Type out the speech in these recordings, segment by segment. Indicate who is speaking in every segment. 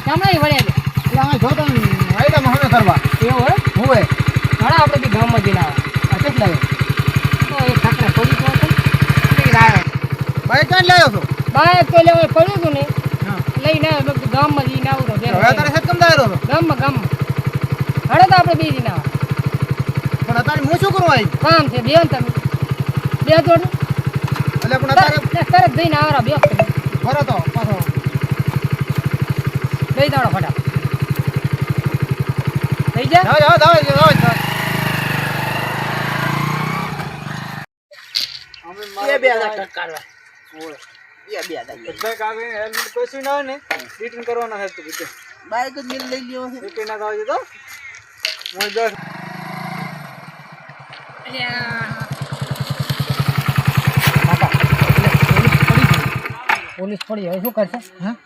Speaker 1: તમે વળ્યા છે
Speaker 2: એટલે અમે જોતો આઈટમ હવે કરવા
Speaker 1: એવું હોય
Speaker 2: હોય
Speaker 1: ઘણા આપણે બી ગામમાં જઈને આવે
Speaker 2: આ કેટલા
Speaker 1: તો એ ઠાકરે પડી ગયો છે લાવ્યો
Speaker 2: બાઈક ક્યાં લાવ્યો છો
Speaker 1: બાઈક તો લેવા પડ્યું હતું ને
Speaker 2: હા
Speaker 1: લઈને આવ્યો ગામમાં જઈને આવું
Speaker 2: હવે તારે સેટ કેમ દાયરો હતો
Speaker 1: ગામમાં હડે તો આપણે બે જઈને આવે
Speaker 2: પણ અત્યારે હું શું કરું આવી
Speaker 1: કામ છે બે તમે બે જોડ
Speaker 2: એટલે પણ અત્યારે
Speaker 1: તરત જઈને આવરા બે
Speaker 2: ફરો તો પાછો
Speaker 1: દઈ દાડો ફટાફટ થઈ જાય
Speaker 2: જાવ અમે
Speaker 3: બે ટકારવા
Speaker 2: બધા કાગળ હેલ્મેટ કોઈ ના હોય ને રિટર્ન કરવાના હતું બધું
Speaker 3: બાઈક જ મેલ લઈ લ્યો છે
Speaker 2: રિટર્ન ના થવા તો હું જો
Speaker 1: પોલીસ પડી હવે શું કરશે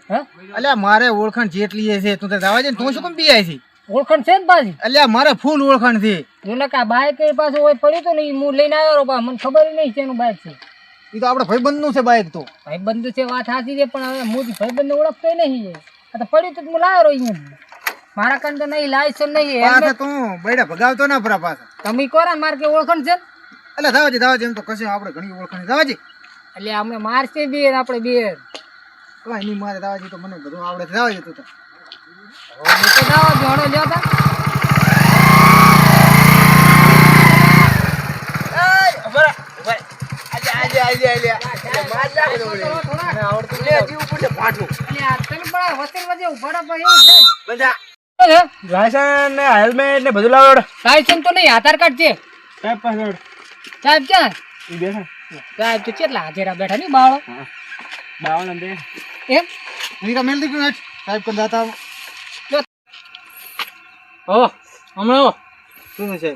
Speaker 1: હા
Speaker 2: અલ્યા મારે ઓળખાણ જેટલી છે તું તો જવા દે ને તું શું કેમ પી આવી છે
Speaker 1: ઓળખાણ છે જ બાજી
Speaker 2: અલ્યા મારે ફૂલ ઓળખાણ છે
Speaker 1: જો ને કા બાઈક એ પાછું હોય પડ્યું તો ને હું લઈને આવ્યો પા મને ખબર નહીં છે એનું બાઈક છે
Speaker 2: એ તો આપણે ભાઈબંધ નું છે બાઈક તો
Speaker 1: ભાઈબંધ છે વાત સાચી છે પણ હવે હું ભાઈબંધને ઓળખતો નહીં આ તો પડ્યું તો હું લાવ્યો અહીંયા મારા કાન તો નહીં લાયસન્સ નહીં
Speaker 2: પાછા તું બૈડા ભગાવતો ના પરા પાછા
Speaker 1: તમે કોરા માર કે ઓળખાણ છે
Speaker 2: એટલે જવા દે એમ તો કશે આપણે ઘણી ઓળખાણ જવા દે
Speaker 1: એટલે અમે મારશે બે આપણે બે
Speaker 2: કઈ નહીં મારે જવા દે તો મને બધું આવડે જવા દે તું તો
Speaker 1: જોડો લ્યો
Speaker 2: લાયસન્સ ને હેલ્મેટ ને બધું લાવડ
Speaker 1: લાયસન્સ તો નહીં આધાર કાર્ડ છે
Speaker 2: સાહેબ પાછળ
Speaker 1: સાહેબ ક્યાં
Speaker 2: ઈ બેઠા
Speaker 1: સાહેબ તો કેટલા હાજરા બેઠા નહીં બાળો
Speaker 2: બાવન બે
Speaker 1: એમ
Speaker 2: નીરા મેલ દીકું નેટ સાહેબ કન જાતા
Speaker 1: ઓ હમણાં
Speaker 2: શું છે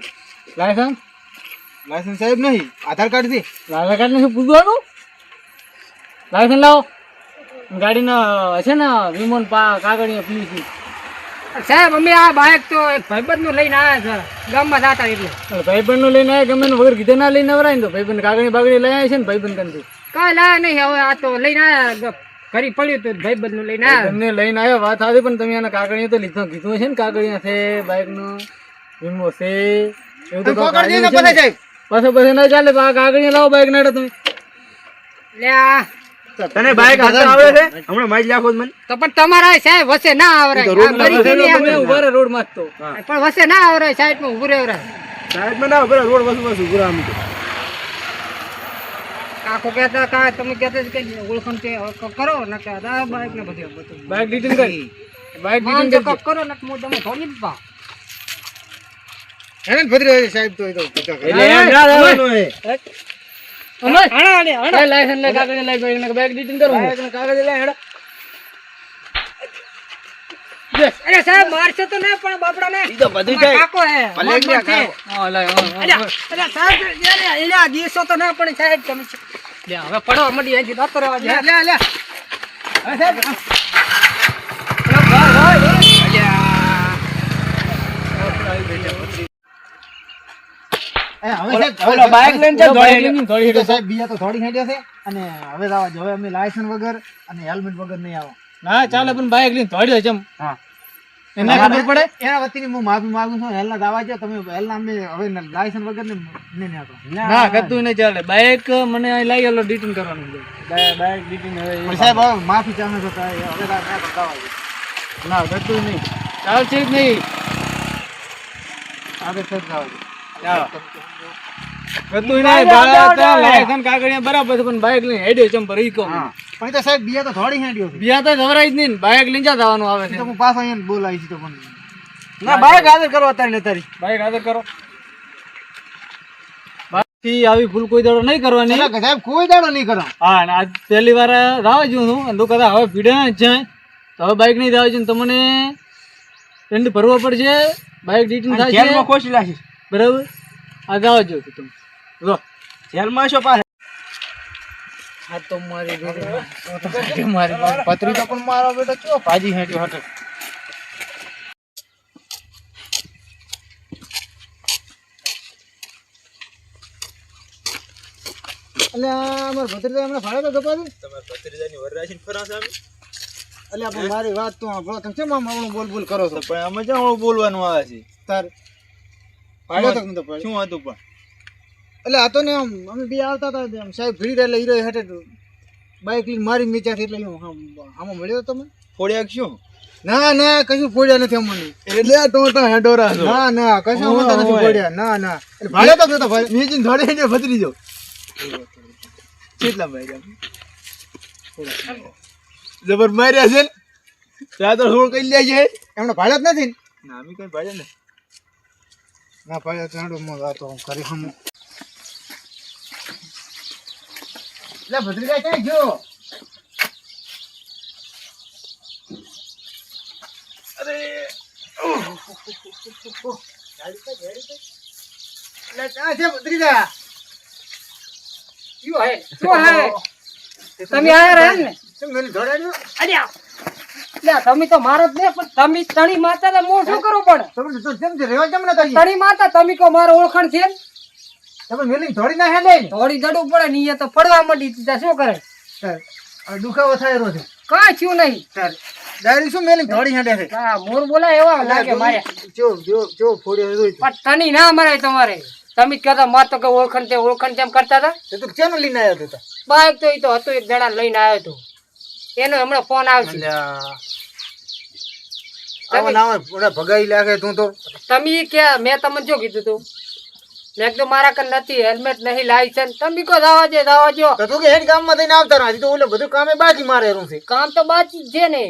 Speaker 2: સાહેબ લાયસન્સ સાહેબ નહીં આધાર કાર્ડ છે
Speaker 1: આધાર કાર્ડ ને શું પૂછવાનું લાયસન્સ લાવો ગાડીના હશે ને વિમોન કાગળિયા પીવી સાહેબ અમે આ બાઇક તો એક ભાઈબંધનું લઈને આવ્યા છે ગામમાં જતા એટલે ભાઈબંધનું લઈને આવ્યા ગમે વગર કીધે ના લઈને આવરાય ને તો ભાઈબંધ કાગળી બાગળી લઈ આવ્યા છે ને ભાઈબંધ કંથી કાંઈ લાયા નહીં હવે આ તો લઈને આવ્યા ઘરી પડ્યું તો ભાઈબંધનું લઈને આવ્યા તમને લઈને આવ્યા વાત આવી પણ તમે એના કાગળિયા તો લીધો કીધું છે ને કાગળિયા છે બાઇકનો વીમો છે એવું તો પછી ના ચાલે કાગળિયા લાવો બાઇક ના તમે લ્યા
Speaker 2: તને બાઈક હાથમાં આવડે છે હમણાં માઈ લાખો મને
Speaker 1: તો પણ તમારા સાહેબ વસે ના આવરાય ઉભા રહે રોડ માં તો પણ વસે ના આવરાય સાઈડ માં ઉભું રહેવરાય
Speaker 2: સાઈડ માં ના ઉભા રોડ વસુ ઉભા આમ
Speaker 1: કાકો કહેતા કા તમે કહેતા કે ઓળખાણ છે કરો ને કે આ બાઈક ને બધું બાઈક ડિટેન કરી બાઈક ડિટેન કરો ને હું તમે થોડી પા
Speaker 2: એને ભદ્ર સાહેબ તો
Speaker 1: એટલે એમ ના રહેવાનું હે અમર લાયસન્સ લે કાગળ લઈ બાઈક ને બાઈક ડિટેન કરો બાઈક ને કાગળ લઈ હેડા અરે સાહેબ મારશે તો નહીં પણ બાપડા ને ઈ તો બધું છે કાકો હે ભલે ગયા હા લે અરે સાહેબ એલા દીસો તો ના પણ સાહેબ તમે લે હવે પડો મડી અહીંથી દાતો રહેવા દે લે લે હવે સાહેબ
Speaker 2: બાઈક લઈને થોડી સાહેબ બીજા તો થોડી હેડ્યા છે અને હવે જવા જો હવે અમે લાયસન્સ વગર અને હેલ્મેટ વગર નહીં આવો
Speaker 1: ના ચાલે પણ બાઈક લઈને થોડી જમ
Speaker 2: હા
Speaker 1: એના ખબર પડે
Speaker 2: એના વતીની હું માફી માંગુ છું હેલના દાવા જો તમે હેલના અમે હવે લાયસન્સ વગર ને નહીં નાખો
Speaker 1: ના કતું નહીં ચાલે બાઈક મને અહીં લાગી ગયેલો ડિટેન કરવાનું બાઈક ડિટેન હવે
Speaker 2: સાહેબ હવે માફી ચાહું છું હવે દાવા
Speaker 1: ના કતું નહીં ચાલશે જ નહીં
Speaker 2: આગળ સર જવા
Speaker 1: કતું નહીં લાયસન્સ કાગળિયા બરાબર છે પણ બાઈક લઈને હેડ્યો ચમ પર ઈ કહું
Speaker 2: પણ તો સાહેબ બીજા તો થોડી હેડ્યો છે
Speaker 1: બીજા તો ખવરાય જ નહીં બાઈક લઈને જા જવાનું આવે છે
Speaker 2: તો હું પાછો અહીંયા બોલાવી છું તો પણ
Speaker 1: ના બાઈક હાજર કરો અત્યારે ને તારી બાઈક હાજર કરો બાકી આવી ભૂલ કોઈ દાડો નહીં કરવાની
Speaker 2: સાહેબ કોઈ દાડો નહીં કરો
Speaker 1: હા ને આજ પહેલી વાર રાવા છું હું અને તું કદાચ હવે ભીડે ના જાય તો હવે બાઈક નહીં રાવા છું તમને દંડ ભરવો પડશે બાઈક ડીટીન થાય છે જેલમાં ખોસી લાગી બરાબર આ ગાવા જો તમે જો જેલમાં છો પાસે હા તો મારી મારી
Speaker 2: પત્રી તો પણ મારો બેટો ચો ભાજી હેટ્યો હટે એટલે અમાર ભત્રીજા હમણાં ફાળે તો ગપાવી તમાર ભત્રીજાની વરરાશી ફરા સામે અલ્યા પણ મારી વાત તો સાંભળો. તમે કેમ આમ આવડું બોલ બોલ કરો છો?
Speaker 4: પણ અમે ક્યાં બોલવાનું આવે છે?
Speaker 2: તાર ભાડ્યો તો નતો ભાડ્યો.
Speaker 4: શું હતું પણ?
Speaker 2: એટલે આ તો ને આમ અમે બે આવતા હતા આમ સાહેબ ભીડ એટલે હીરો હેઠે બાઇક લઈને મારી મીચાથી એટલે આમાં મળ્યો તમે?
Speaker 4: ફોડ્યા શું?
Speaker 2: ના ના કશું ફોડ્યા નથી અમને.
Speaker 4: એટલે આ ટોટા હેડોરા છો.
Speaker 2: ના ના કશું અમને નથી ફોડ્યા. ના ના એટલે ભાડ્યો તો નતો ભાઈ.
Speaker 4: નીચે થોડી ને ભતરી જાવ. કેટલા ભાઈ જબર માર્યા છે ને ત્યાં તો થોડું કઈ લે છે.
Speaker 2: એમને ભાડ્યો જ નથી ને?
Speaker 4: ના અમે કઈ ભાઈ ને
Speaker 2: ના ભાડ્યો તો હેડો મો તો કરી હમ. લે ભદ્રિકા ક્યાં ગયો? એટલે ક્યાં છે ભદ્રિકા?
Speaker 1: શું હે તમે આયા રહ્યા ને?
Speaker 2: કેમ મેલી દોડાડ્યો?
Speaker 1: અલ્યા લ્યા તમે તો મારો જ ને, પણ તમે તણી માતા ને મોં શું કરવું પડે?
Speaker 2: તમે તો કેમ છે રેવા કેમ ના કરી?
Speaker 1: તણી માતા તમે કો મારો ઓળખાણ છે ને?
Speaker 2: તમે મેલી દોડી ના હેડે ને?
Speaker 1: થોડી દડવું પડે ને, અહીંયા તો પડવા માંડી દીધા, શું કરે?
Speaker 2: આ દુખાવો થાય રહ્યો છે.
Speaker 1: કાંઈ થયું નહીં.
Speaker 2: ડાયરી શું મેલી દોડી હેડે છે?
Speaker 1: હા મોર બોલાય એવા લાગે મારે,
Speaker 2: જો ફોડ્યો હોય
Speaker 1: પણ તણી ના મરાય તમારે. તમે જ કહેતા માર તો કે ઓળખાણ તેમ કરતા હતા.
Speaker 2: તો તું કેનો લઈને આવ્યો હતો?
Speaker 1: બાઈક તો એ તો હતો, એક જણા લઈને આવ્યો હતો, એનો હમણાં ફોન આવશે.
Speaker 2: આવા ના હોય ભગાઈ લાગે તું તો.
Speaker 1: તમે કે મેં તમને જો કીધું તું, મેં કીધું મારા કન નથી હેલ્મેટ નહીં લાયસન્સ. તમે કહો દાવા જો
Speaker 2: તો તું કે હેડ ગામમાં થઈને આવતા નથી તો ઓલે બધું કામે બાકી મારે રહ્યું છે.
Speaker 1: કામ તો બાકી જ છે ને.